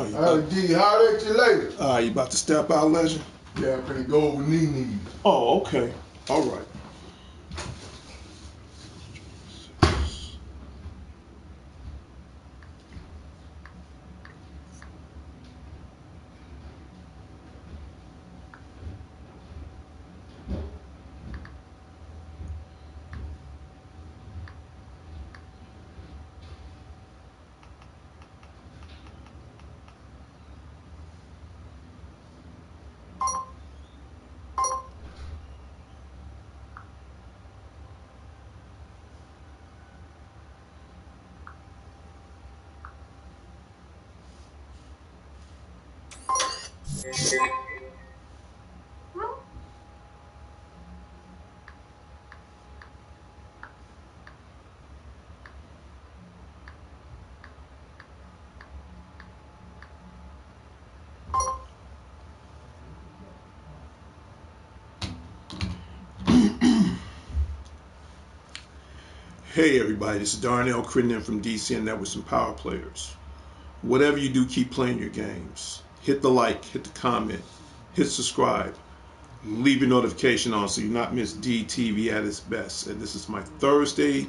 I'll give you holler at you later. You about to step out, legend? Yeah, I'm finna go over knee. Oh, okay. All right. Hey everybody, this is Darnell Crittenden from DC and Networks and Power Players. Whatever you do, keep playing your games. Hit the like, hit the comment, hit subscribe, leave your notification on so you not miss DTV at its best. And this is my Thursday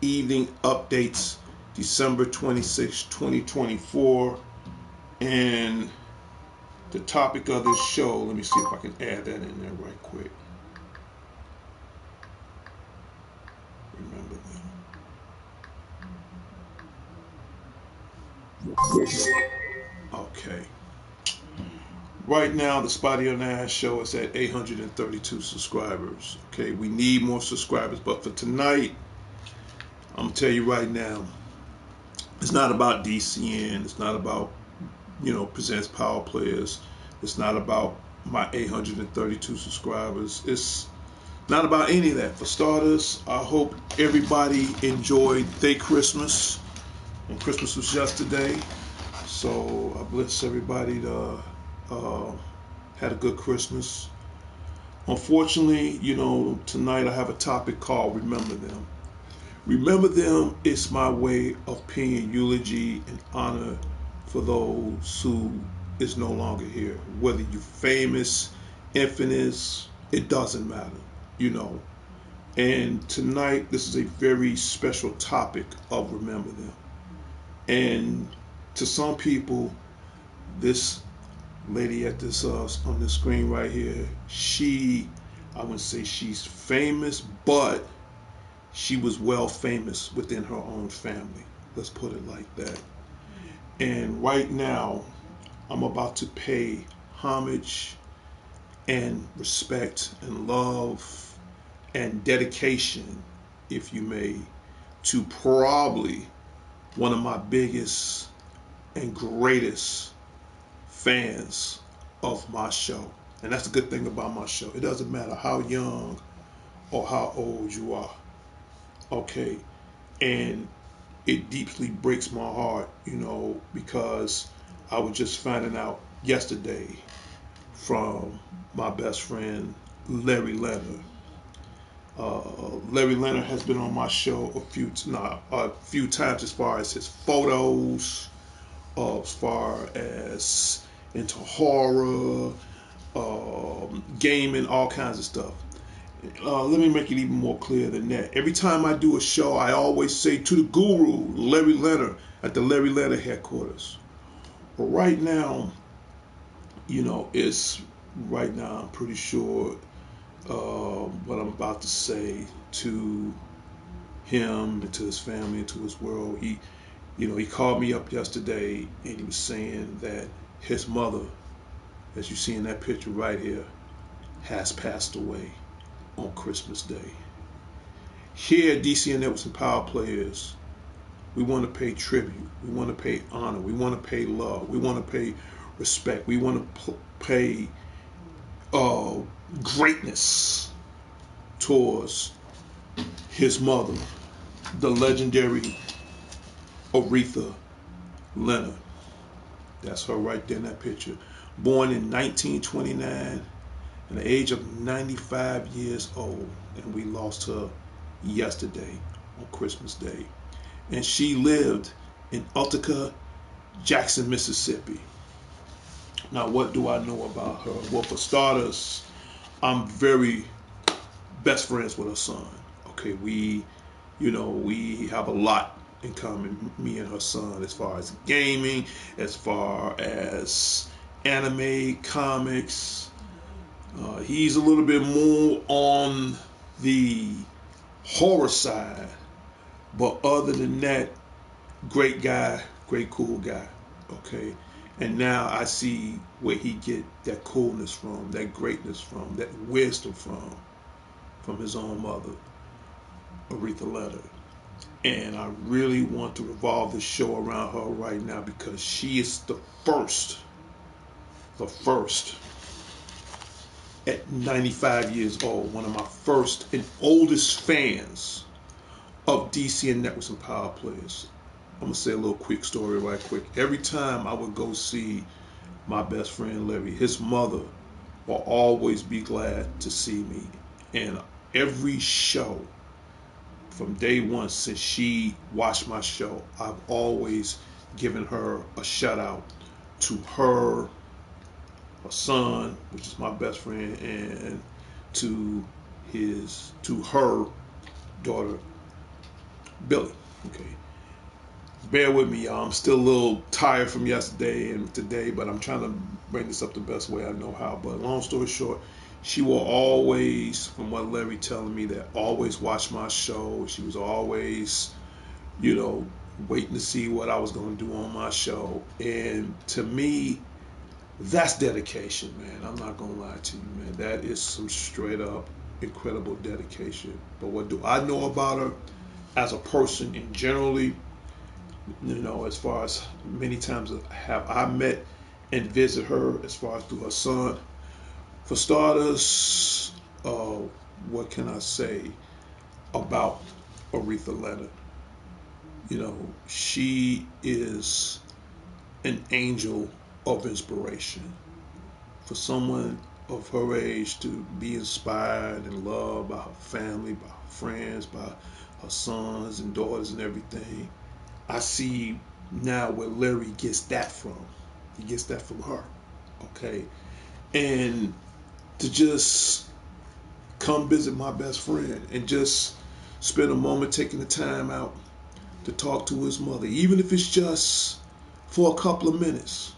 evening updates, December 26, 2024. And the topic of this show, let me see if I can add that in there right quick. Remember them. Okay. Right now, the Spotty on Ass show is at 832 subscribers. Okay, we need more subscribers, but for tonight, I'm gonna tell you right now, it's not about DCN. It's not about presents Power Players. It's not about my 832 subscribers. It's not about any of that. For starters, I hope everybody enjoyed their Christmas. And Christmas was yesterday. So I bless everybody to had a good Christmas. Unfortunately, tonight I have a topic called Remember Them. Remember Them is my way of paying eulogy and honor for those who is no longer here. Whether you're famous, infamous, it doesn't matter, And tonight, this is a very special topic of Remember Them. And to some people, this lady at this on the screen right here, I wouldn't say she's famous, but she was well famous within her own family. Let's put it like that. And right now, I'm about to pay homage and respect and love and dedication, if you may, to probably one of my biggest and greatest fans of my show. And that's the good thing about my show. It doesn't matter how young or how old you are. Okay. And it deeply breaks my heart, because I was just finding out yesterday from my best friend, Larry Leonard. Larry Leonard has been on my show a few times as far as his photos, as far as into horror, gaming, all kinds of stuff. Let me make it even more clear than that. Every time I do a show, I always say to the guru, Larry Leonard, at the Larry Leonard headquarters. But right now, I'm pretty sure what I'm about to say to him and to his family and to his world. He called me up yesterday and he was saying that his mother, as you see in that picture right here, has passed away on Christmas Day. Here at DCN Networks and Power Players, we want to pay tribute. We want to pay honor. We want to pay love. We want to pay respect. We want to pay greatness towards his mother, the legendary Aretha Leonard. That's her right there in that picture. Born in 1929 at the age of 95 years old, and we lost her yesterday on Christmas Day. And she lived in Utica, Jackson, Mississippi. Now, what do I know about her? Well, for starters, I'm very best friends with her son. Okay, we have a lot in common, me and her son, as far as gaming, as far as anime, comics. He's a little bit more on the horror side, but other than that, great guy, great cool guy. Okay, and now I see where he get that coolness from, that greatness from, that wisdom from his own mother, Aretha Leonard. And I really want to revolve the show around her right now because she is the first at 95 years old, one of my first and oldest fans of DCN Networks and Power Players. I'm going to say a little quick story right quick. Every time I would go see my best friend Larry, his mother will always be glad to see me. And every show, from day one, since she watched my show, I've always given her a shout out to her son, which is my best friend, and to her daughter, Billy. Okay. Bear with me, y'all. I'm still a little tired from yesterday and today, but I'm trying to bring this up the best way I know how. But long story short, she will always, from what Larry telling me, that always watch my show. She was always, waiting to see what I was going to do on my show. And to me, that's dedication, man. I'm not going to lie to you, man. That is some straight up incredible dedication. But what do I know about her as a person and generally, as far as many times have I met and visit her as far as through her son. For starters, what can I say about Aretha Leonard? She is an angel of inspiration. For someone of her age to be inspired and loved by her family, by her friends, by her sons and daughters and everything, I see now where Larry gets that from. He gets that from her. Okay. And to just come visit my best friend and just spend a moment taking the time out to talk to his mother, even if it's just for a couple of minutes.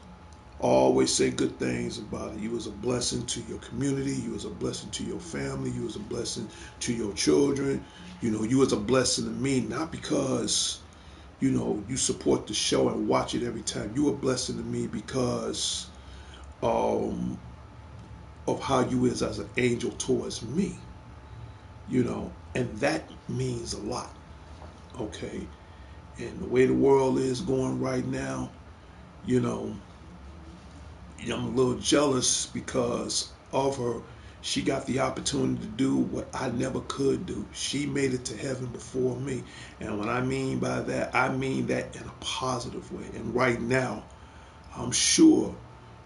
Always say good things about it. You was a blessing to your community. You was a blessing to your family. You was a blessing to your children. You was a blessing to me, not because you support the show and watch it every time. You a blessing to me because of how you is as an angel towards me, and that means a lot. Okay. And the way the world is going right now, I'm a little jealous because of her. She got the opportunity to do what I never could do. She made it to heaven before me. And what I mean by that, I mean that in a positive way. And right now, I'm sure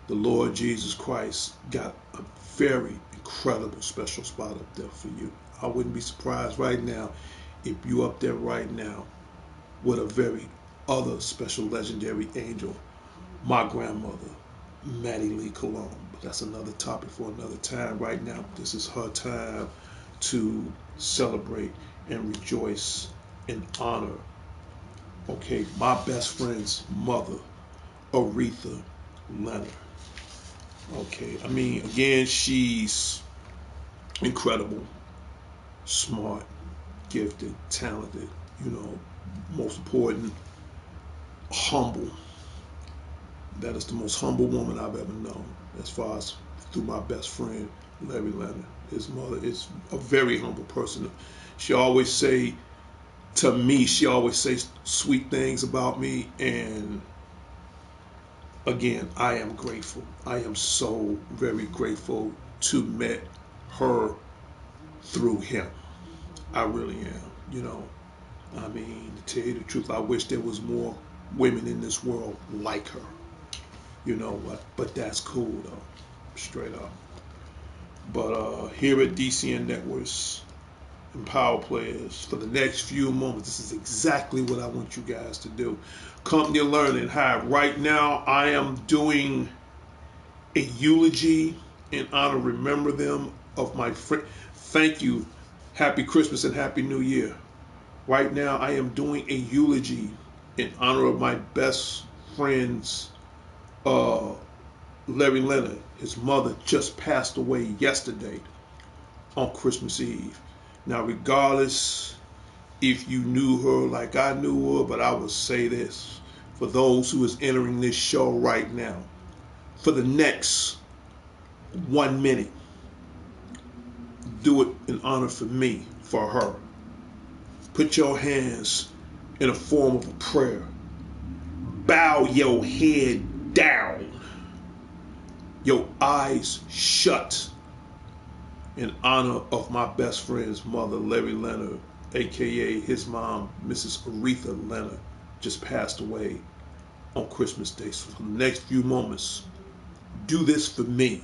the Lord Jesus Christ got a very incredible special spot up there for you. I wouldn't be surprised right now if you up there right now with a very other special legendary angel, my grandmother, Maddie Lee Cologne. But that's another topic for another time. Right now, this is her time to celebrate and rejoice and honor, okay, my best friend's mother, Aretha Leonard. Okay, I mean, again, she's incredible, smart, gifted, talented, most important, humble. That is the most humble woman I've ever known, as far as through my best friend, Larry Leonard. His mother is a very humble person. She always say sweet things about me, and again, I am grateful. I am so very grateful to met her through him. I really am. I mean, to tell you the truth, I wish there was more women in this world like her. You know what? But that's cool though, straight up. But here at DCN Networks and power players, for the next few moments, this is exactly what I want you guys to do. Company Learning. Hi, right now I am doing a eulogy in honor, remember them, of my friend. Thank you. Happy Christmas and Happy New Year. Right now I am doing a eulogy in honor of my best friend's Larry Leonard. His mother just passed away yesterday on Christmas Eve. Now, regardless if you knew her like I knew her, but I will say this for those who is entering this show right now, for the next 1 minute, do it in honor for me, for her. Put your hands in a form of a prayer. Bow your head down. Your eyes shut in honor of my best friend's mother, Larry Leonard, aka his mom, Mrs. Aretha Leonard, just passed away on Christmas Day. So for the next few moments, do this for me.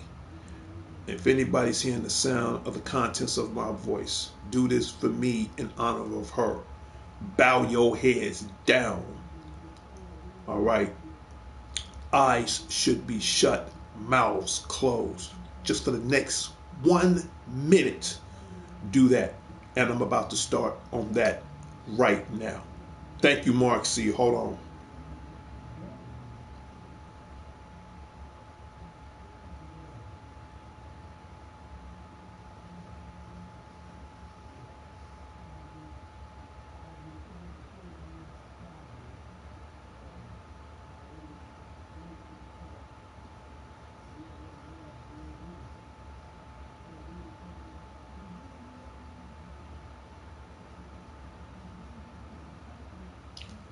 If anybody's hearing the sound of the contents of my voice, do this for me in honor of her. Bow your heads down. All right. Eyes should be shut, mouths closed. Just for the next 1 minute, do that. And I'm about to start on that right now. Thank you, Mark C. Hold on.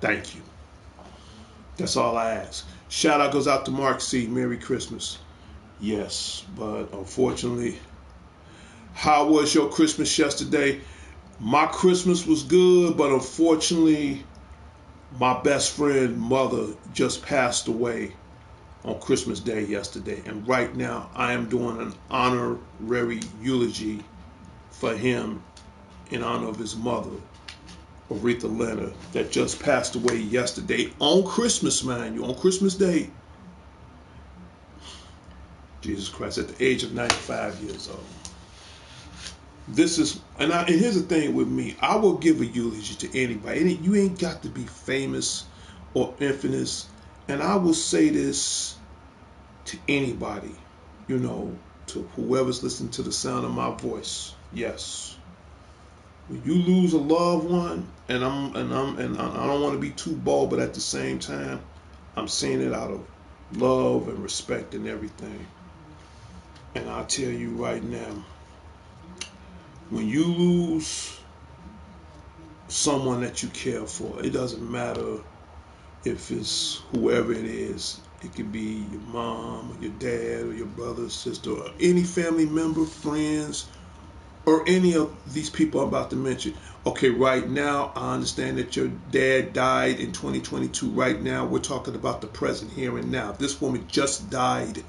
Thank you. That's all I ask. Shout out goes out to Mark C. Merry Christmas. Yes, but unfortunately, how was your Christmas yesterday? My Christmas was good, but unfortunately, my best friend mother just passed away on Christmas Day yesterday. And right now, I am doing an honorary eulogy for him in honor of his mother, Aretha Leonard, that just passed away yesterday on Christmas, mind you, on Christmas Day. Jesus Christ, at the age of 95 years old. This is, and here's the thing with me, I will give a eulogy to anybody. You ain't got to be famous or infamous. And I will say this to anybody, to whoever's listening to the sound of my voice. Yes. When you lose a loved one, and I don't want to be too bold, but at the same time, I'm saying it out of love and respect and everything. And I'll tell you right now, when you lose someone that you care for, it doesn't matter if it's whoever it is. It could be your mom or your dad or your brother, sister, or any family member, friends, or any of these people I'm about to mention. Okay, right now, I understand that your dad died in 2022. Right now, we're talking about the present here and now. This woman just died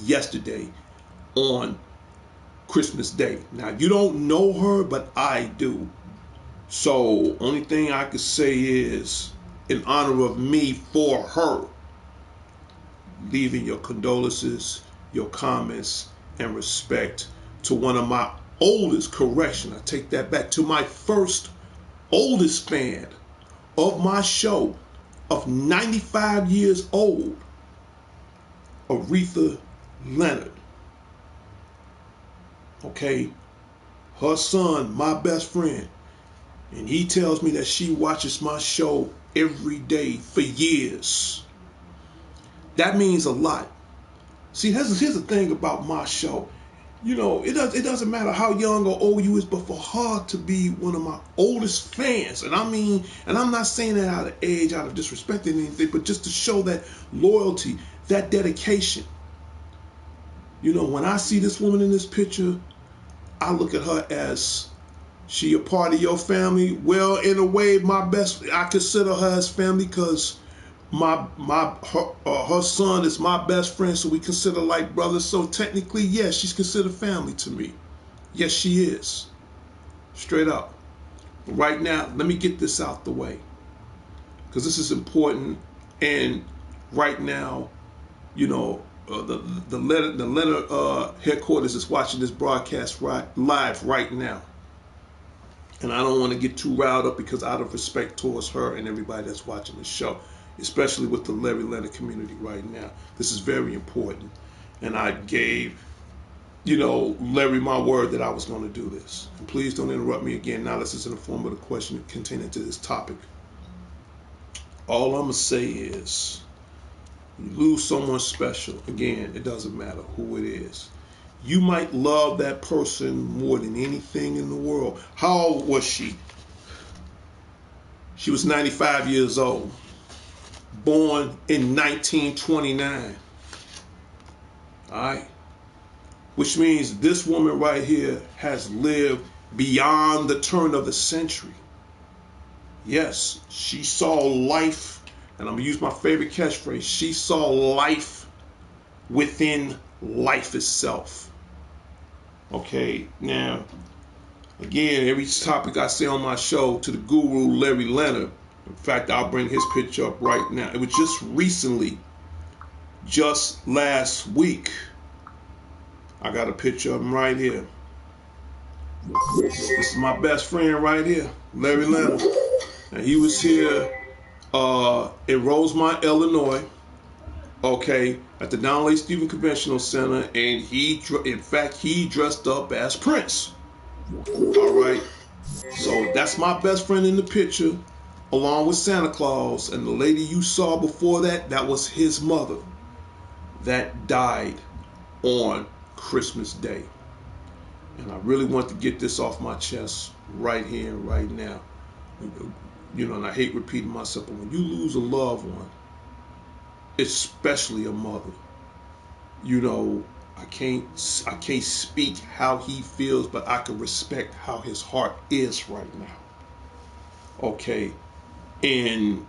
yesterday on Christmas Day. Now, you don't know her, but I do. So, only thing I could say is, in honor of me for her, leaving your condolences, your comments, and respect to one of my oldest, correction, I take that back, to my first oldest fan of my show, of 95 years old, Aretha Leonard. Okay, her son, my best friend, and he tells me that she watches my show every day for years. That means a lot. See, here's the thing about my show. It doesn't matter how young or old you is, but for her to be one of my oldest fans, and I'm not saying that out of age, out of disrespecting anything, but just to show that loyalty, that dedication. When I see this woman in this picture, I look at her as, she a part of your family? Well, in a way, I consider her as family because her son is my best friend, so we consider like brothers. So technically, yes, she's considered family to me. Yes, she is. Straight up. Right now, let me get this out the way, because this is important. And right now, you know, the letter headquarters is watching this broadcast live right now. And I don't want to get too riled up, because out of respect towards her and everybody that's watching this show, especially with the Larry Leonard community right now, this is very important. And I gave, you know, Larry my word that I was going to do this. And please don't interrupt me again. Now this is in the form of the question containing to this topic. All I'm going to say is, you lose someone special, again, it doesn't matter who it is. You might love that person more than anything in the world. How old was she? She was 95 years old. Born in 1929. All right? Which means this woman right here has lived beyond the turn of the century. Yes, she saw life, and I'm going to use my favorite catchphrase. She saw life within life itself. Okay, now, again, every topic I say on my show to the guru, Larry Leonard, in fact, I'll bring his picture up right now. It was just recently, just last week, I got a picture of him right here. This is my best friend right here, Larry Leonard. And he was here in Rosemont, Illinois, okay, at the Donald A. Stephen Conventional Center, and he dressed up as Prince. All right, so that's my best friend in the picture, along with Santa Claus, and the lady you saw before that, that was his mother, that died on Christmas Day. And I really want to get this off my chest right here and right now. You know, and I hate repeating myself, but when you lose a loved one, especially a mother, you know, I can't speak how he feels, but I can respect how his heart is right now. Okay, and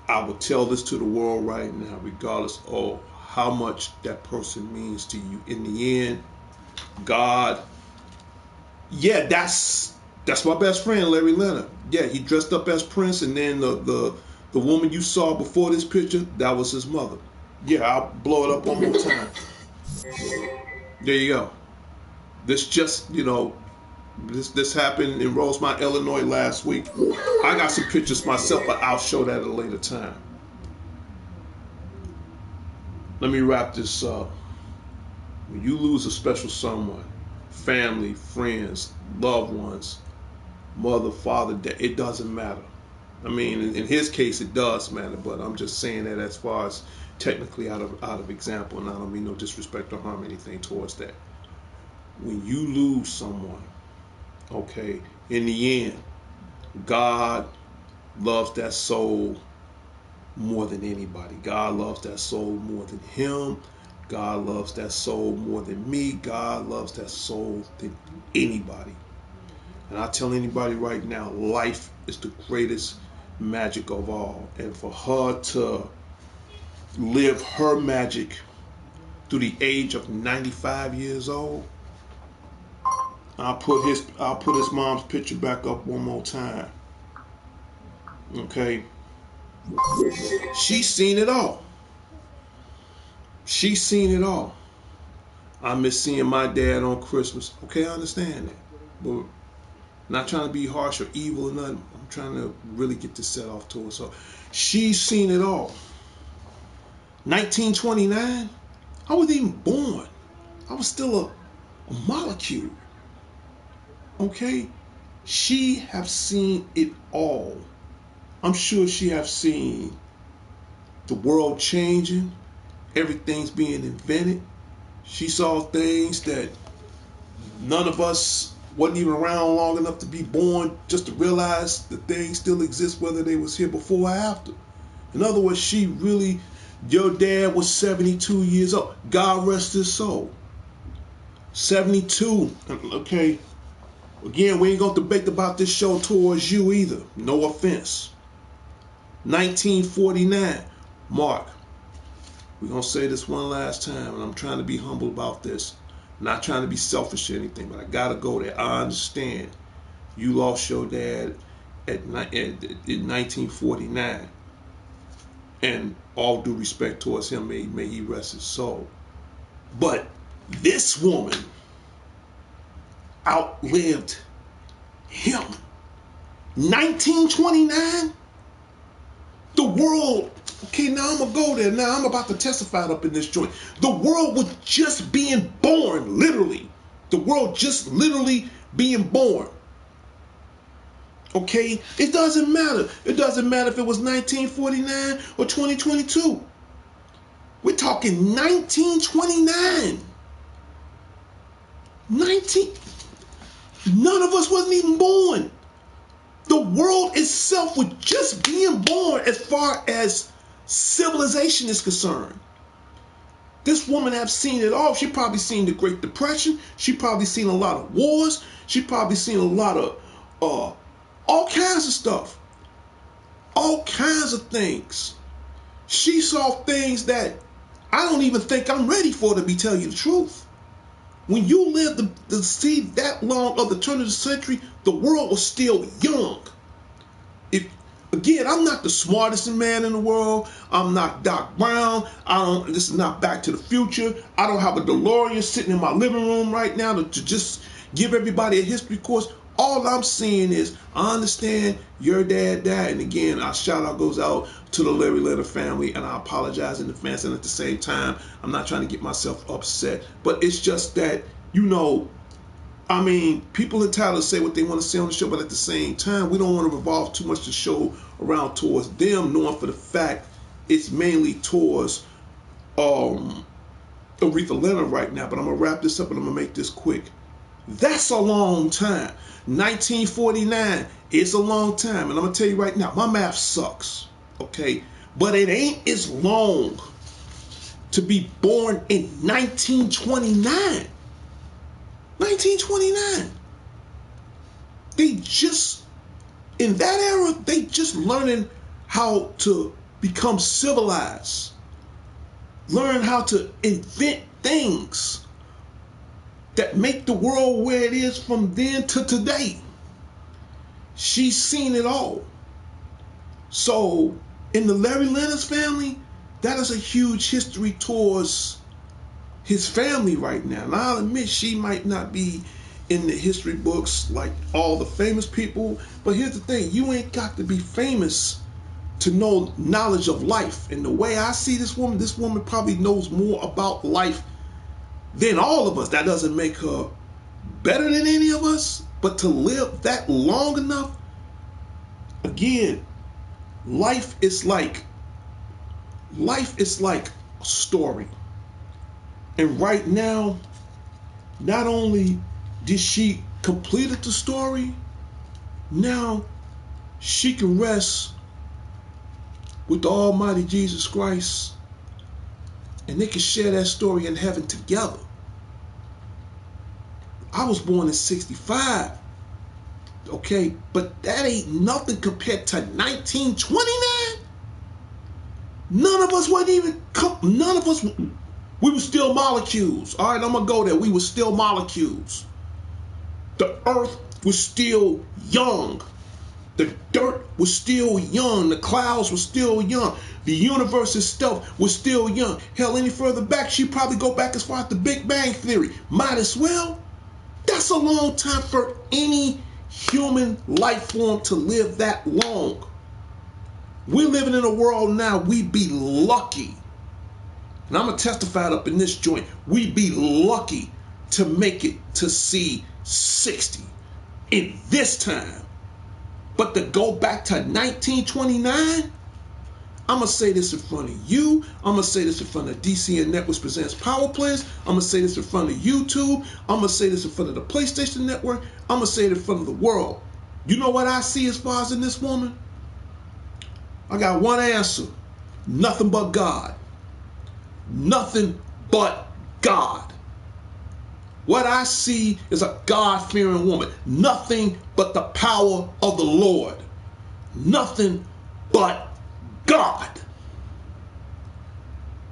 I will tell this to the world right now, regardless of how much that person means to you. In the end, God, yeah, that's my best friend, Larry Leonard. Yeah, he dressed up as Prince, and then the woman you saw before this picture, that was his mother. Yeah, I'll blow it up one more time. There you go. This just, you know, this happened in Rosemont, Illinois last week. I got some pictures myself, but I'll show that at a later time. Let me wrap this up. When you lose a special someone, family, friends, loved ones, mother, father, it doesn't matter. I mean, in his case, it does matter, but I'm just saying that as far as technically out of example, and I don't mean no disrespect or harm anything towards that. When you lose someone, okay, in the end, God loves that soul more than anybody. God loves that soul more than him. God loves that soul more than me. God loves that soul than anybody. And I tell anybody right now, life is the greatest magic of all. And for her to live her magic through the age of 95 years old, I'll put his mom's picture back up one more time. Okay. She's seen it all. She's seen it all. I miss seeing my dad on Christmas. Okay, I understand that. But not trying to be harsh or evil or nothing. I'm trying to really get this set off to her. So she's seen it all. 1929, I wasn't even born. I was still a molecule. Okay? She have seen it all. I'm sure she have seen the world changing, everything's being invented. She saw things that none of us wasn't even around long enough to be born just to realize that things still exist, whether they was here before or after. In other words, she really, your dad was 72 years old. God rest his soul. 72. Okay. Again, we ain't going to debate about this show towards you either. No offense. 1949. Mark, we're going to say this one last time, and I'm trying to be humble about this. Not trying to be selfish or anything, but I got to go there. I understand You lost your dad in 1949. And all due respect towards him, may he rest his soul. But this woman outlived him. 1929? The world, okay, now I'm going to go there. Now I'm about to testify up in this joint. The world was just being born, literally. The world just literally being born. Okay? It doesn't matter. It doesn't matter if it was 1949 or 2022. We're talking 1929. None of us wasn't even born. The world itself was just being born as far as civilization is concerned. This woman have seen it all. She probably seen the Great Depression. She probably seen a lot of wars. She probably seen a lot of all kinds of stuff. All kinds of things. She saw things that I don't even think I'm ready for, to tell you the truth. When you live to see that long of the turn of the century, the world was still young. Again, I'm not the smartest man in the world. I'm not Doc Brown. This is not Back to the Future. I don't have a DeLorean sitting in my living room right now to just give everybody a history course. All I'm saying is, I understand your dad died. And again, our shout out goes out to the Larry Leonard family, and I apologize in advance. And at the same time, I'm not trying to get myself upset, but it's just that, I mean, people entitled to say what they want to say on the show, but at the same time, we don't want to revolve too much the show around towards them, knowing for the fact it's mainly towards Aretha Leonard right now. But I'm going to wrap this up and I'm going to make this quick. That's a long time. 1949 is a long time. And I'm going to tell you right now, my math sucks. Okay? But it ain't as long to be born in 1929. 1929. In that era, they just learning how to become civilized. Learn how to invent things that make the world where it is from then to today. She's seen it all. So, in the Larry Leonard's family, that is a huge history towards his family right now. And I'll admit she might not be in the history books like all the famous people, but here's the thing, you ain't got to be famous to know knowledge of life. And the way I see this woman probably knows more about life than all of us. That doesn't make her better than any of us, but to live that long enough, again, life is like a story. And right now, not only did she complete the story, now she can rest with the Almighty Jesus Christ, and they can share that story in heaven together. I was born in 65, okay, but that ain't nothing compared to 1929. None of us wasn't even, we were still molecules. All right, I'm going to go there. We were still molecules. The earth was still young. The dirt was still young. The clouds were still young. The universe itself was still young. Hell, any further back, she'd probably go back as far as the Big Bang Theory. Might as well. That's a long time for any human life form to live that long. We're living in a world now, we be lucky. And I'm going to testify it up in this joint. We be lucky to make it to see 60 in this time. But to go back to 1929, I'm going to say this in front of you. I'm going to say this in front of DCN Networks Presents Power Players. I'm going to say this in front of YouTube. I'm going to say this in front of the PlayStation Network. I'm going to say it in front of the world. You know what I see as far as in this woman? I got one answer. Nothing but God. Nothing but God. What I see is a God-fearing woman. Nothing but the power of the Lord. Nothing but God.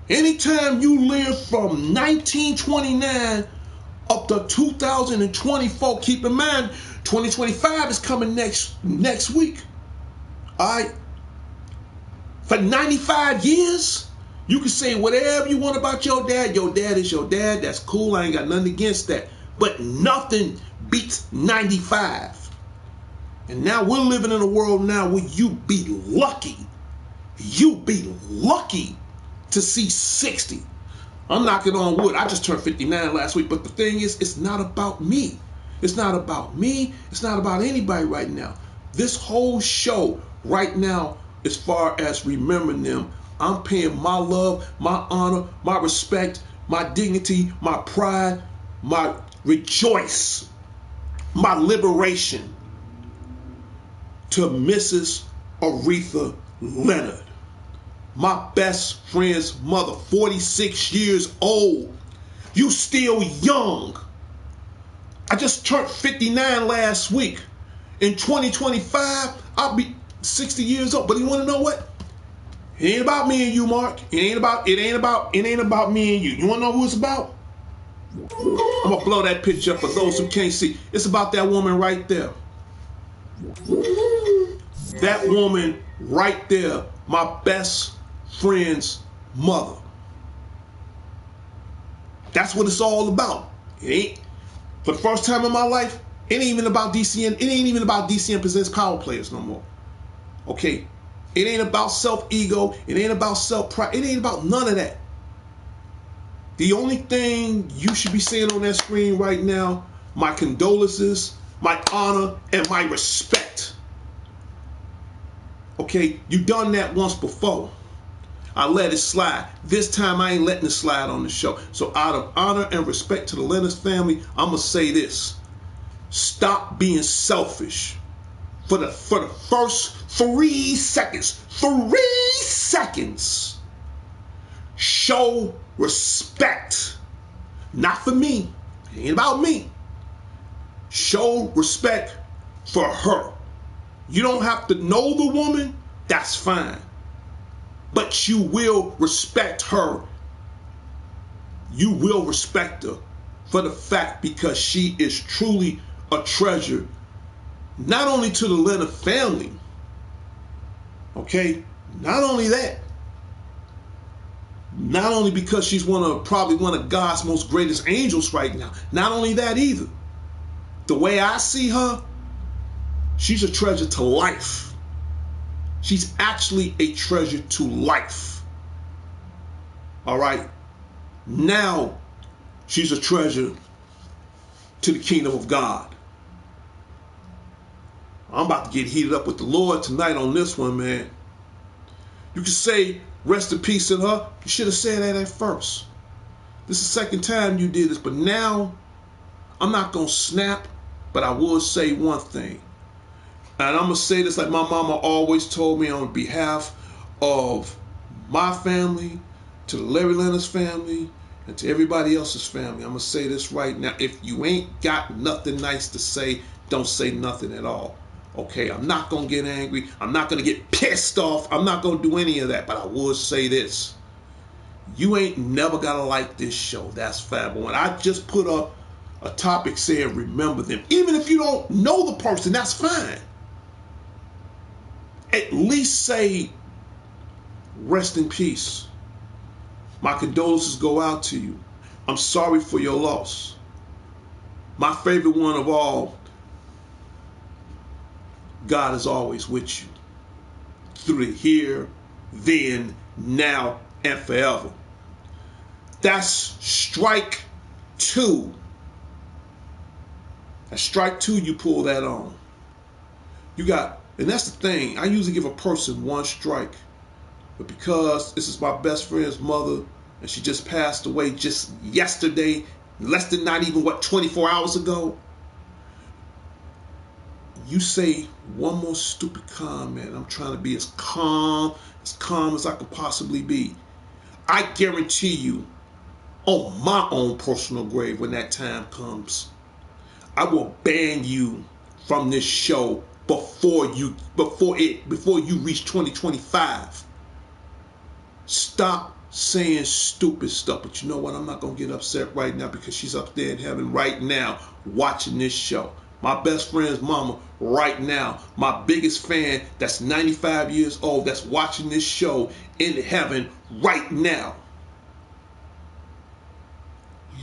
Anytime you live from 1929 up to 2024, keep in mind, 2025 is coming next week. All right. For 95 years, you can say whatever you want about your dad. Your dad is your dad. That's cool. I ain't got nothing against that. But nothing beats 95. And now we're living in a world now where you be lucky. You be lucky to see 60. I'm knocking on wood. I just turned 59 last week. But the thing is, it's not about me. It's not about me. It's not about anybody right now. This whole show right now, as far as remembering them, I'm paying my love, my honor, my respect, my dignity, my pride, my rejoice, my liberation to Mrs. Aretha Leonard. My best friend's mother, 46 years old. You still young. I just turned 59 last week. In 2025, I'll be 60 years old. But you want to know what? It ain't about me and you, Mark. It ain't about me and you. You want to know who it's about? I'm gonna blow that picture up for those who can't see. It's about that woman right there. That woman right there, my best friend's mother. That's what it's all about. It ain't, for the first time in my life, it ain't even about DCN. It ain't even about DCN presents Power Players no more. Okay? It ain't about self-ego. It ain't about self-pride. It ain't about none of that. The only thing you should be seeing on that screen right now, my condolences, my honor, and my respect. Okay? You done that once before. I let it slide. This time I ain't letting it slide on the show. So out of honor and respect to the Leonard family, I'm going to say this. Stop being selfish. For the first 3 seconds, show respect. Not for me. It ain't about me. Show respect for her. You don't have to know the woman. That's fine. But you will respect her. You will respect her for the fact because she is truly a treasure, not only to the Leonard family, okay, not only that, not only because she's probably one of God's most greatest angels right now, not only that either, the way I see her, she's a treasure to life. She's actually a treasure to life. All right. Now she's a treasure to the kingdom of God. I'm about to get heated up with the Lord tonight on this one, man. You can say rest in peace in her. You should have said that at first. This is the second time you did this, but now I'm not going to snap, but I will say one thing. And I'm going to say this like my mama always told me on behalf of my family, to the Larry Leonard's family, and to everybody else's family. I'm going to say this right now. If you ain't got nothing nice to say, don't say nothing at all. Okay, I'm not going to get angry. I'm not going to get pissed off. I'm not going to do any of that. But I will say this. You ain't never got to like this show. That's fine. But when I just put up a topic saying remember them, even if you don't know the person, that's fine. At least say rest in peace. My condolences go out to you. I'm sorry for your loss. My favorite one of all, God is always with you. Through the here, then, now, and forever. That's strike 2. That's strike 2, you pull that on. You got, and that's the thing, I usually give a person 1 strike. But because this is my best friend's mother, and she just passed away just yesterday, less than not even, 24 hours ago, you say one more stupid comment. I'm trying to be as calm as I could possibly be. I guarantee you, on my own personal grave, when that time comes, I will ban you from this show before you reach 2025. Stop saying stupid stuff. But you know what? I'm not going to get upset right now because she's up there in heaven right now watching this show. My best friend's mama right now. My biggest fan that's 95 years old that's watching this show in heaven right now.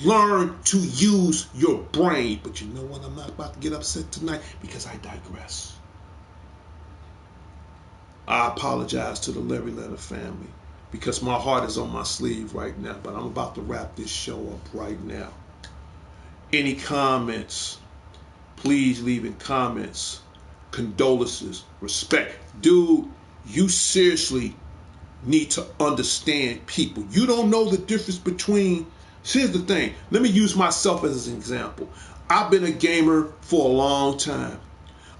Learn to use your brain. But you know what? I'm not about to get upset tonight because I digress. I apologize to the Larry Leonard family because my heart is on my sleeve right now. But I'm about to wrap this show up right now. Any comments? Please leave in comments. Condolences. Respect. Dude, you seriously need to understand people. You don't know the difference between... Here's the thing. Let me use myself as an example. I've been a gamer for a long time.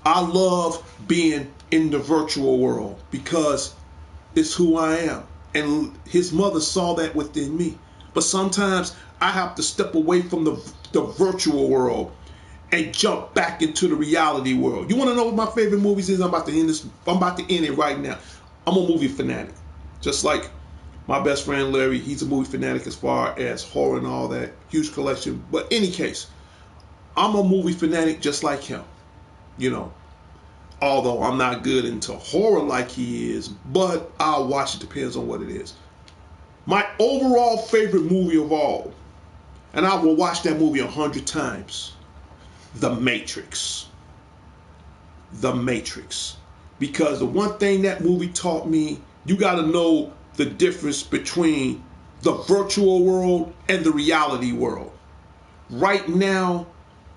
I love being in the virtual world because it's who I am. And his mother saw that within me. But sometimes I have to step away from the virtual world and jump back into the reality world. You want to know what my favorite movies is? I'm about to end this. I'm about to end it right now. I'm a movie fanatic. Just like my best friend Larry, he's a movie fanatic as far as horror and all that. Huge collection. But any case, I'm a movie fanatic just like him. You know, although I'm not good into horror like he is, but I'll watch it, depends on what it is. My overall favorite movie of all, and I will watch that movie 100 times, The Matrix. The Matrix. Because the one thing that movie taught me, you got to know the difference between the virtual world and the reality world. Right now,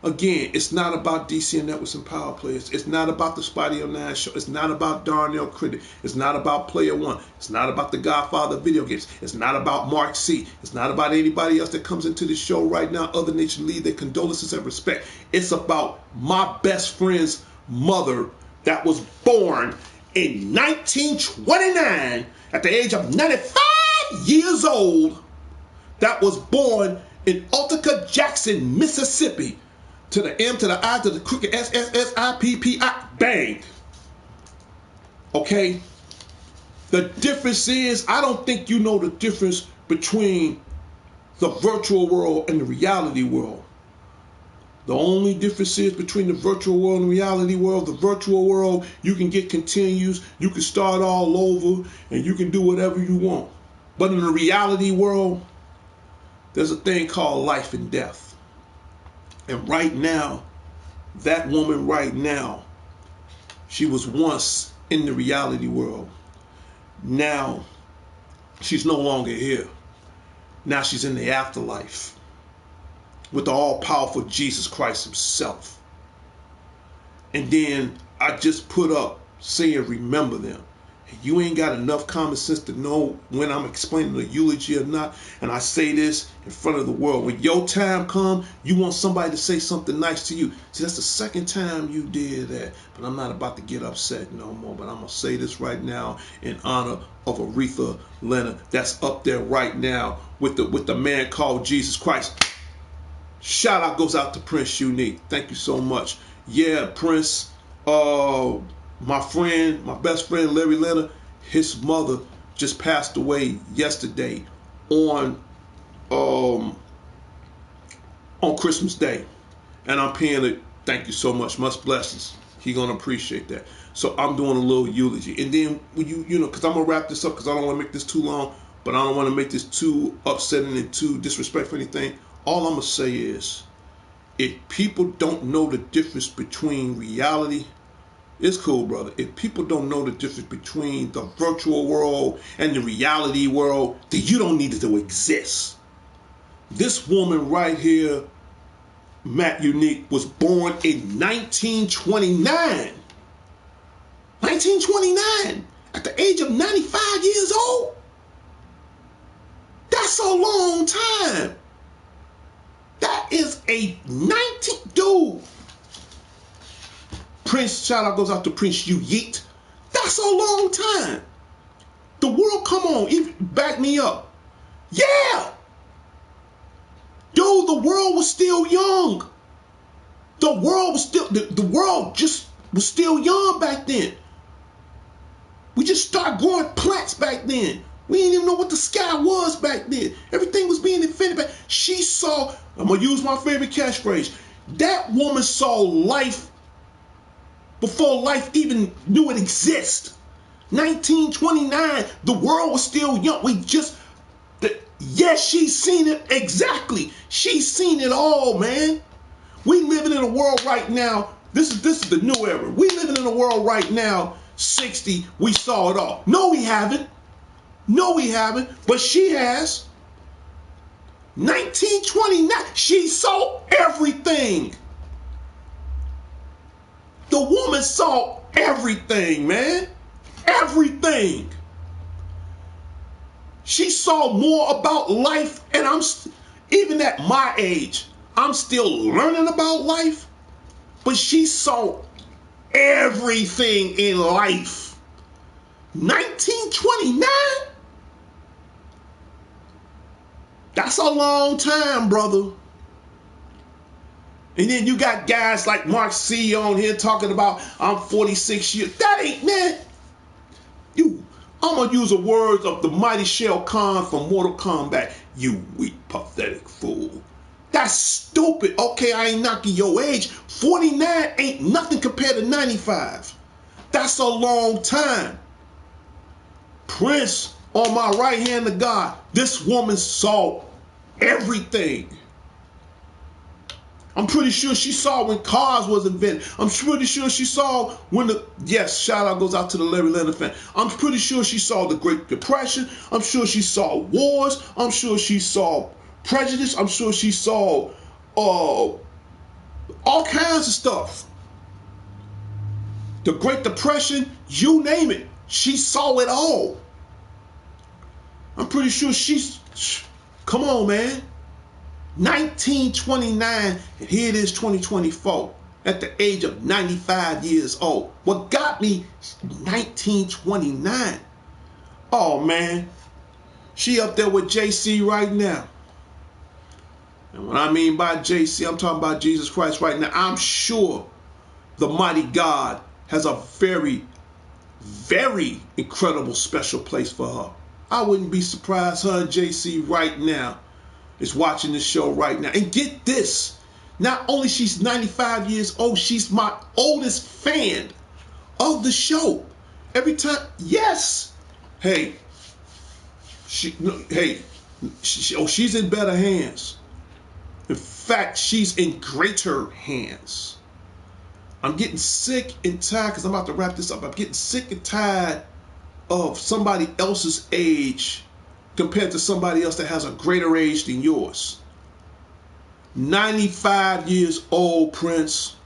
again, it's not about DC and Networks and Power Players. It's not about the Spotty O'Neill Show. It's not about Darnell Critic. It's not about Player One. It's not about the Godfather video games. It's not about Mark C. It's not about anybody else that comes into the show right now other than they should leave their condolences and respect. It's about my best friend's mother that was born in 1929 at the age of 95 years old, that was born in Utica, Jackson, Mississippi. To the M, to the I, to the crooked S, S, S, I, P, P, I, bang. Okay? The difference is, I don't think you know the difference between the virtual world and the reality world. The only difference is between the virtual world and the reality world. The virtual world, you can get continues, you can start all over, and you can do whatever you want. But in the reality world, there's a thing called life and death. And right now, that woman right now, she was once in the reality world. Now, she's no longer here. Now she's in the afterlife with the all-powerful Jesus Christ himself. And then I just put up saying, remember them. You ain't got enough common sense to know when I'm explaining the eulogy or not. And I say this in front of the world. When your time comes, you want somebody to say something nice to you. See, that's the second time you did that. But I'm not about to get upset no more. But I'm going to say this right now in honor of Aretha Leonard. That's up there right now with the man called Jesus Christ. Shout out goes out to Prince Unique. Thank you so much. Yeah, Prince, my friend, my best friend Larry Leonard, his mother just passed away yesterday on Christmas Day. And I'm paying it. Thank you so much. Much blessings. He gonna appreciate that. So I'm doing a little eulogy. And then when you know, because I'm gonna wrap this up because I don't want to make this too long, but I don't want to make this too upsetting and too disrespectful or anything. All I'm going to say is, if people don't know the difference between reality, it's cool, brother. If people don't know the difference between the virtual world and the reality world, then you don't need it to exist. This woman right here, Matt Unique, was born in 1929. 1929, at the age of 95 years old. That's a long time. That is a 19, dude. Prince, shout out goes out to Prince Yeet. That's a long time. The world, come on, even back me up. Yeah. Dude, the world was still young. The world was still, the world just was still young back then. We just started growing plants back then. We didn't even know what the sky was back then. Everything was being invented back. She saw, I'm going to use my favorite catchphrase, That woman saw life before life even knew it existed. 1929, the world was still young. Yes, she's seen it. Exactly. She's seen it all, man. We living in a world right now. This is the new era. We living in a world right now, 60, we saw it all. No, we haven't. No, we haven't. But she has. 1929, she saw everything. The woman saw everything, man. Everything. She saw more about life, and even at my age, I'm still learning about life, but she saw everything in life. 1929? That's a long time, brother. And then you got guys like Mark C on here talking about, I'm 46 years. That ain't, man. I'm going to use the words of the mighty Shao Kahn from Mortal Kombat. You weak, pathetic fool. That's stupid. Okay, I ain't knocking your age. 49 ain't nothing compared to 95. That's a long time. Prince, on my right hand of God, this woman saw everything. I'm pretty sure she saw when cars was invented. I'm pretty sure she saw when yes, shout out goes out to the Larry Leonard fan. I'm pretty sure she saw the Great Depression. I'm sure she saw wars. I'm sure she saw prejudice. I'm sure she saw all kinds of stuff. The Great Depression, you name it. She saw it all. I'm pretty sure come on, man. 1929, and here it is 2024, at the age of 95 years old. What got me, 1929. Oh, man. She up there with JC right now. And what I mean by JC, I'm talking about Jesus Christ right now. I'm sure the mighty God has a very, very incredible special place for her. I wouldn't be surprised her and JC right now is watching this show right now. And get this, not only she's 95 years old, she's my oldest fan of the show. Every time, yes. Hey, she's in better hands. In fact, she's in greater hands. I'm getting sick and tired, because I'm about to wrap this up. I'm getting sick and tired of somebody else's age compared to somebody else that has a greater age than yours. 95 years old, Prince.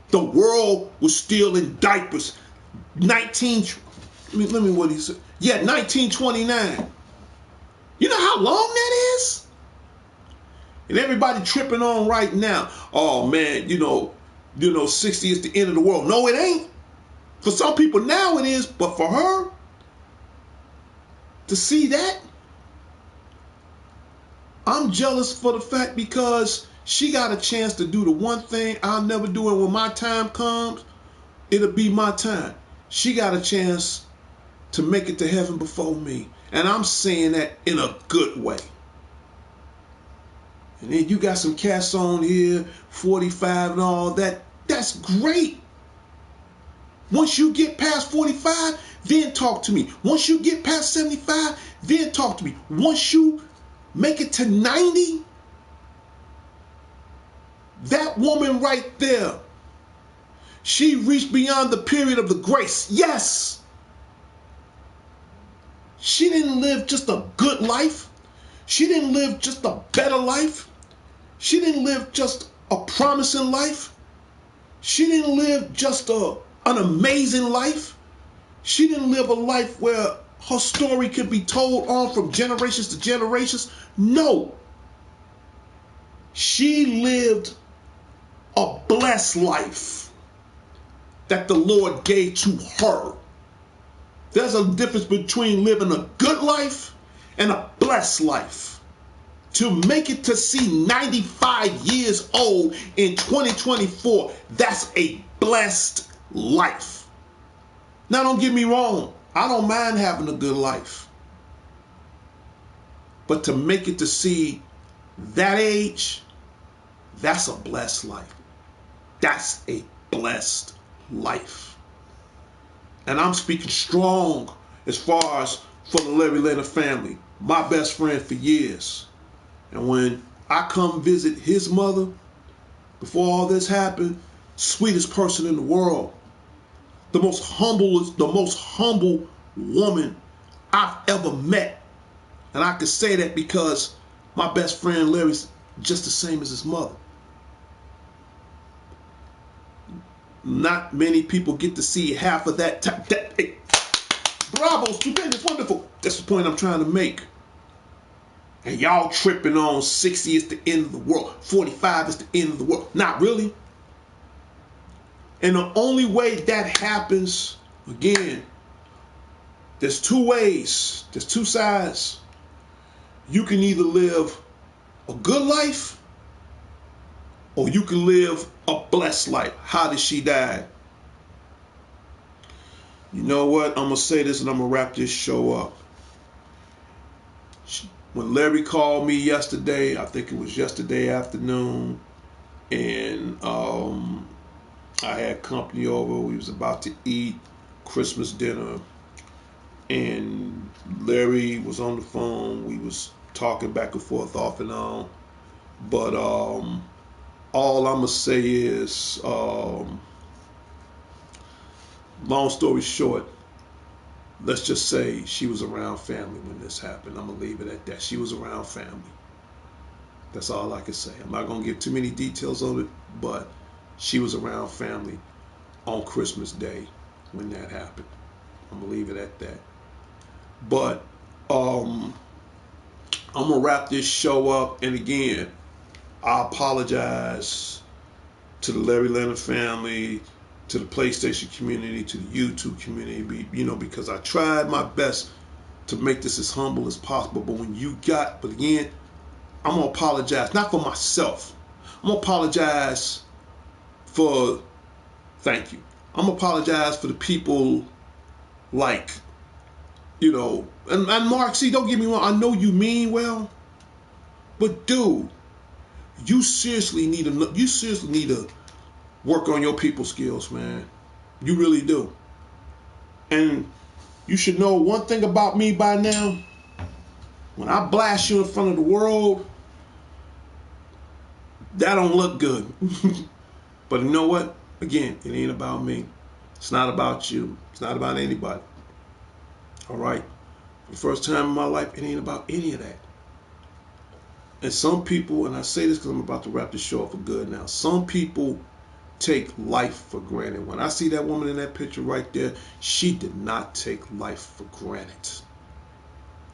The world was still in diapers. Let me what he said. Yeah, 1929. You know how long that is? And everybody tripping on right now. Oh man, 60 is the end of the world. No, it ain't. For some people now it is, but for her, to see that, I'm jealous for the fact because she got a chance to do the one thing I'll never do, and when my time comes, it'll be my time. She got a chance to make it to heaven before me. And I'm saying that in a good way. And then you got some cats on here, 45 and all that. That's great. Once you get past 45, then talk to me. Once you get past 75, then talk to me. Once you make it to 90, that woman right there, she reached beyond the period of the grace. Yes. She didn't live just a good life. She didn't live just a better life. She didn't live just a promising life. She didn't live just an amazing life. She didn't live a life where her story could be told on from generations to generations. No. She lived a blessed life that the Lord gave to her. There's a difference between living a good life and a blessed life. To make it to see 95 years old in 2024, that's a blessed life. Now, don't get me wrong. I don't mind having a good life. But to make it to see that age, That's a blessed life. That's a blessed life. And I'm speaking strong as far as for the Larry Leonard family. My best friend for years. And when I come visit his mother, before all this happened, sweetest person in the world. The most humble woman I've ever met. And I can say that because my best friend Larry's just the same as his mother. Not many people get to see half of that. Bravo, stupendous, wonderful. That's the point I'm trying to make. And y'all tripping on 60 is the end of the world. 45 is the end of the world. Not really. And the only way that happens, again, there's two ways. There's two sides. You can either live a good life or you can live a blessed life. How did she die? You know what? I'm going to say this and I'm going to wrap this show up. When Larry called me yesterday, I think it was yesterday afternoon, and I had company over. We was about to eat Christmas dinner, and Larry was on the phone. We was talking back and forth off and on. But all I'm going to say is, long story short, let's just say she was around family when this happened. I'm going to leave it at that. She was around family. That's all I can say. I'm not going to give too many details on it, but she was around family on Christmas Day when that happened. I'm going to leave it at that. But I'm going to wrap this show up. And again, I apologize to the Larry Leonard family, to the PlayStation community, to the YouTube community, because I tried my best to make this as humble as possible. But again, I'm going to apologize, not for myself. I'm going to apologize thank you. I'm going to apologize for the people like, and Mark, see, don't get me wrong. I know you mean well, but dude, you seriously need to work on your people skills, man. You really do. And you should know one thing about me by now. When I blast you in front of the world, that don't look good. But you know what? Again, it ain't about me. It's not about you. It's not about anybody. All right? For the first time in my life, it ain't about any of that. And some people, and I say this because I'm about to wrap the show up for good now, some people take life for granted. When I see that woman in that picture right there, she did not take life for granted.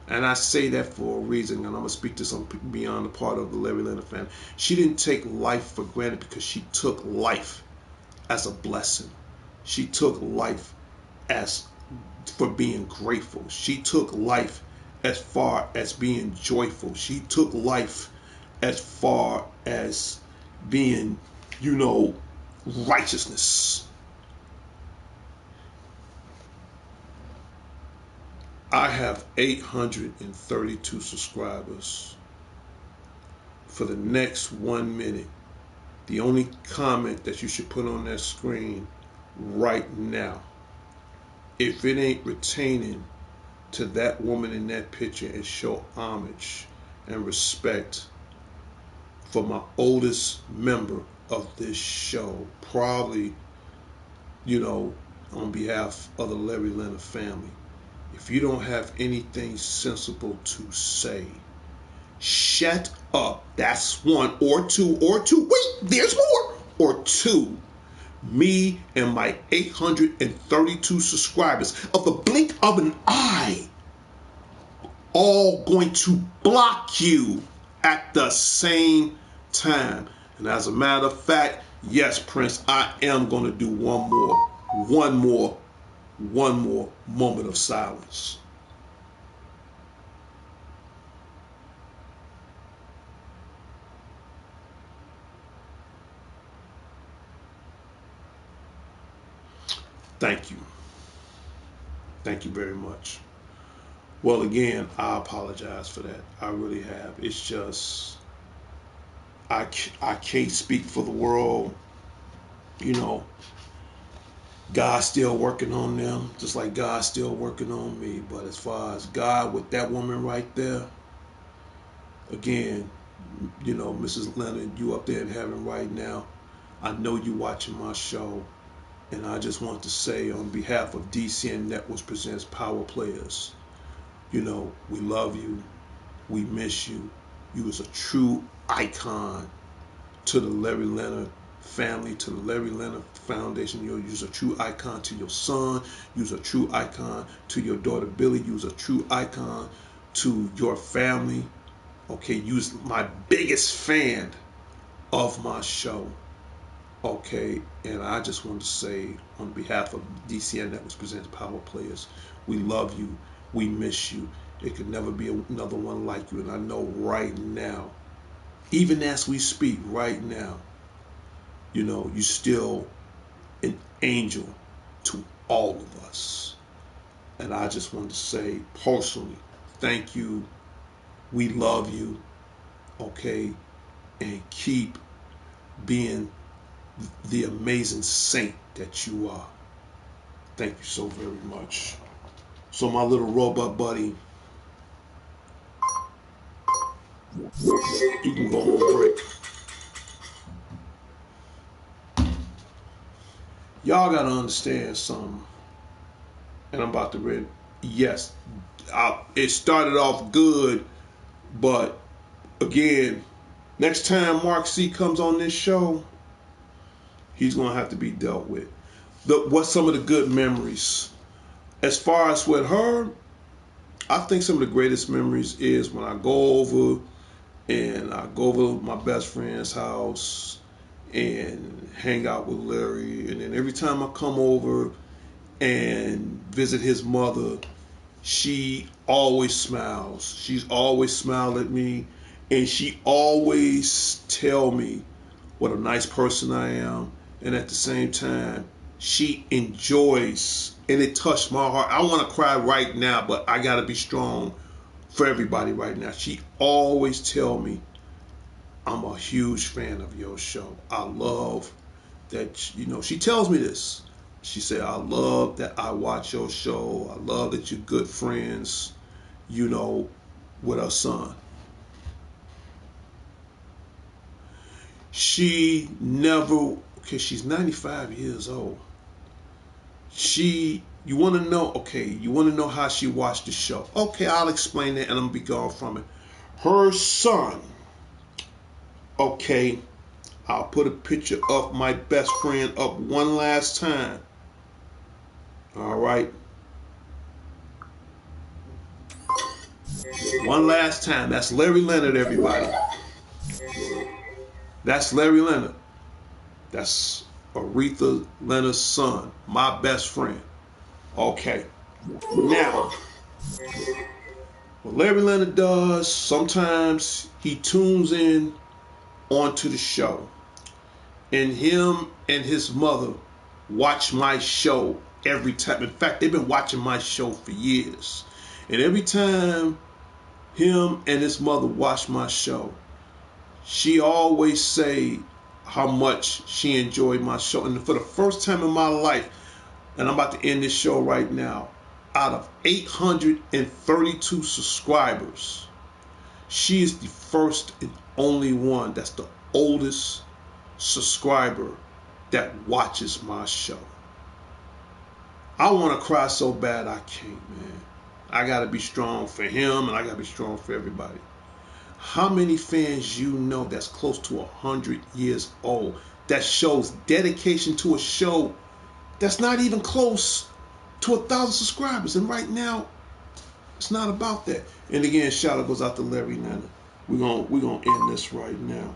And I say that for a reason, and I'm going to speak to some people beyond the part of the Larry Leonard family. She didn't take life for granted because she took life as a blessing. She took life for being grateful. She took life as far as being joyful. She took life as far as being, righteousness. I have 832 subscribers. For the next 1 minute, the only comment that you should put on that screen right now, if it ain't retaining to that woman in that picture and show homage and respect for my oldest member of this show, probably, on behalf of the Larry Leonard family, if you don't have anything sensible to say, shut up. That's one. Or two. Wait, there's more. Or two. Me and my 832 subscribers, of the blink of an eye, all going to block you at the same time. And as a matter of fact, yes, Prince, I am going to do one more moment of silence. Thank you. Thank you very much. Well, again, I apologize for that. I really have. It's just, I can't speak for the world. You know, God's still working on them, just like God's still working on me. But as far as God with that woman right there, again, you know, Mrs. Leonard, you up there in heaven right now. I know you watching my show, and I just want to say on behalf of DCN Networks Presents Power Players, you know, we love you, we miss you. You was a true icon to the Larry Leonard family, to the Larry Leonard Foundation. You was a true icon to your son. You was a true icon to your daughter Billy. You was a true icon to your family. Okay, you was my biggest fan of my show. Okay, and I just want to say on behalf of DCN Networks Presents Power Players, we love you, we miss you. It could never be another one like you. And I know right now, even as we speak right now, you know, you're still an angel to all of us. And I just want to say personally, thank you. We love you. Okay, and keep being the amazing saint that you are. Thank you so very much. So my little robot buddy, you can go on break. Y'all gotta understand something. And I'm about to read. Yes, it started off good, but again, next time Mark C comes on this show, he's gonna have to be dealt with. What's some of the good memories? As far as with her, I think some of the greatest memories is when I go over my best friend's house and hang out with Larry. And then every time I come over and visit his mother, she always smiles. She's always smiled at me, and she always tell me what a nice person I am. And at the same time, she enjoys, and it touched my heart. I want to cry right now, but I got to be strong for everybody right now. She always tell me, I'm a huge fan of your show. I love that, you know, she tells me this. She said, I love that I watch your show. I love that you're good friends, you know, with her son. She never, okay, she's 95 years old. You want to know, okay, you want to know how she watched the show. Okay, I'll explain it and I'm going to be gone from it. Her son, okay, I'll put a picture of my best friend up one last time. All right. One last time. That's Larry Leonard, everybody. That's Larry Leonard. That's Aretha Leonard's son, my best friend. Okay. Now, what Larry Leonard does, sometimes he tunes in onto the show. And him and his mother watch my show every time. In fact, they've been watching my show for years. And every time him and his mother watch my show, she always say how much she enjoyed my show. And for the first time in my life, and I'm about to end this show right now, out of 832 subscribers, she is the first and only one, that's the oldest subscriber that watches my show. I want to cry so bad I can't, man. I got to be strong for him, and I got to be strong for everybody. How many fans you know that's close to 100 years old that shows dedication to a show that's not even close to 1,000 subscribers? And right now, it's not about that. And again, shout out goes out to Larry Leonard. We're gonna end this right now.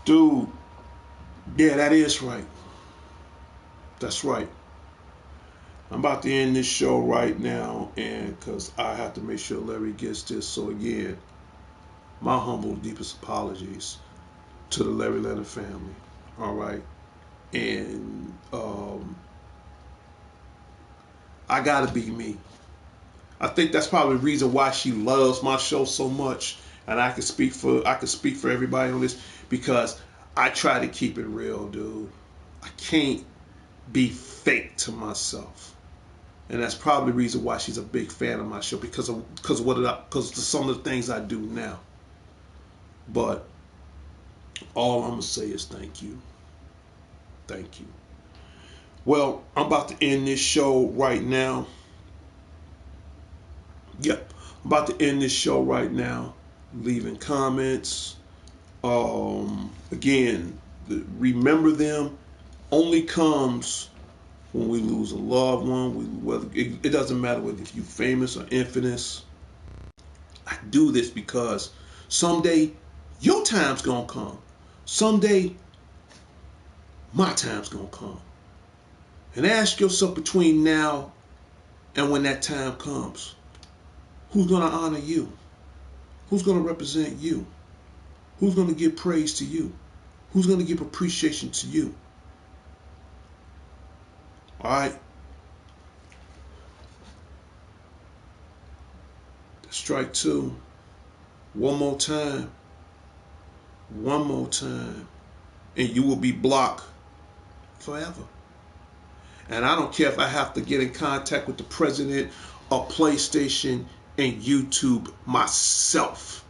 Dude, yeah, that is right. That's right. I'm about to end this show right now, and because I have to make sure Larry gets this. So again, my humble, deepest apologies to the Larry Leonard family. All right, and I gotta be me. I think that's probably the reason why she loves my show so much, and I can speak for everybody on this, because I try to keep it real, dude. I can't be fake to myself, and that's probably the reason why she's a big fan of my show, because of some of the things I do now. But all I'm gonna say is thank you. Well, I'm about to end this show right now. Yep, I'm about to end this show right now. Leaving comments. Again, remember them only comes when we lose a loved one. It doesn't matter whether if you're famous or infamous. I do this because someday your time's gonna come. Someday my time's gonna come. And ask yourself between now and when that time comes, who's gonna honor you? Who's gonna represent you? Who's gonna give praise to you? Who's gonna give appreciation to you? All right. Strike two. One more time. And you will be blocked forever. And I don't care if I have to get in contact with the president of PlayStation and YouTube myself.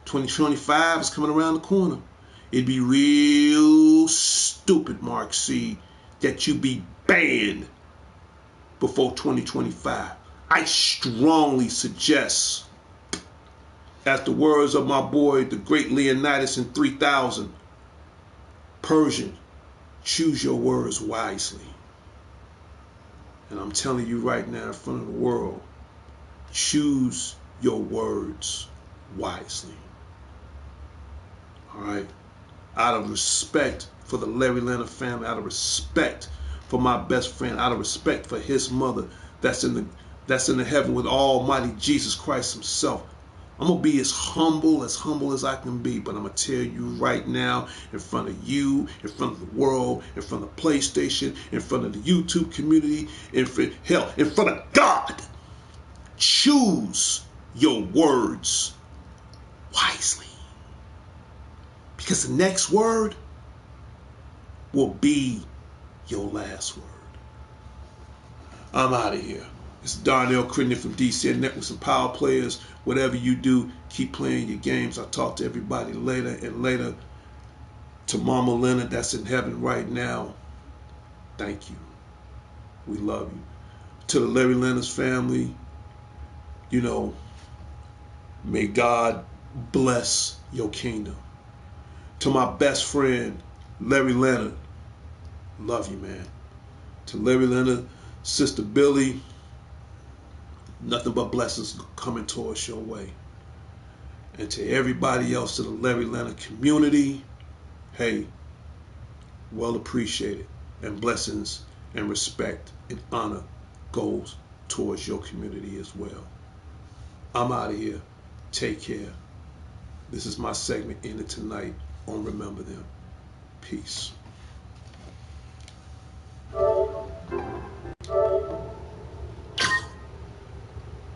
2025 is coming around the corner. It'd be real stupid, Mark C, that you be banned before 2025. I strongly suggest, as the words of my boy, the great Leonidas in 3000, Persian, choose your words wisely. And I'm telling you right now in front of the world, choose your words wisely. All right? Out of respect for the Larry Leonard family, out of respect for my best friend, out of respect for his mother that's in the heaven with Almighty Jesus Christ himself, I'm going to be as humble as I can be, but I'm going to tell you right now, in front of you, in front of the world, in front of PlayStation, in front of the YouTube community, in front of God, choose your words wisely. Because the next word will be your last word. I'm out of here. It's Darnell Crittenden from DCN Networks and Power Players. Whatever you do, keep playing your games. I'll talk to everybody later and later. To Mama Leonard that's in heaven right now, thank you. We love you. To the Larry Leonard's family, may God bless your kingdom. To my best friend, Larry Leonard, love you, man. To Larry Leonard, Sister Billy, nothing but blessings coming towards your way. And to everybody else, to the Larry Leonard community, hey, well appreciated. And blessings and respect and honor goes towards your community as well. I'm out of here. Take care. This is my segment ended tonight on Remember Them. Peace.